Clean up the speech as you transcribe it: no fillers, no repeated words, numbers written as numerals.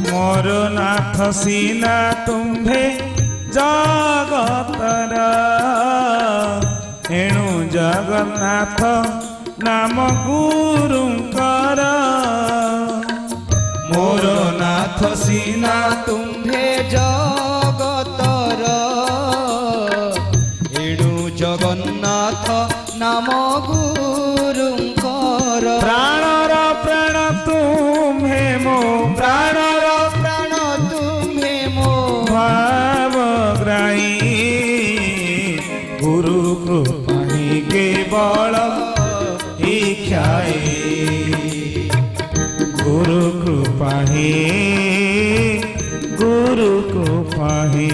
मोर नाथ सीना तुम्भे जगतर एणु जगन्नाथ नाम गुरुंकर मोर नाथ सीना तुम्भे जगतर एणु जगन्नाथ नाम गुरुंकर प्राणर प्राण तुम्हे मो प्राणर प्राण तुम्हे मो भावग्राही गुरु कृपा ही केवल इच्छाए गुरु कृपा ही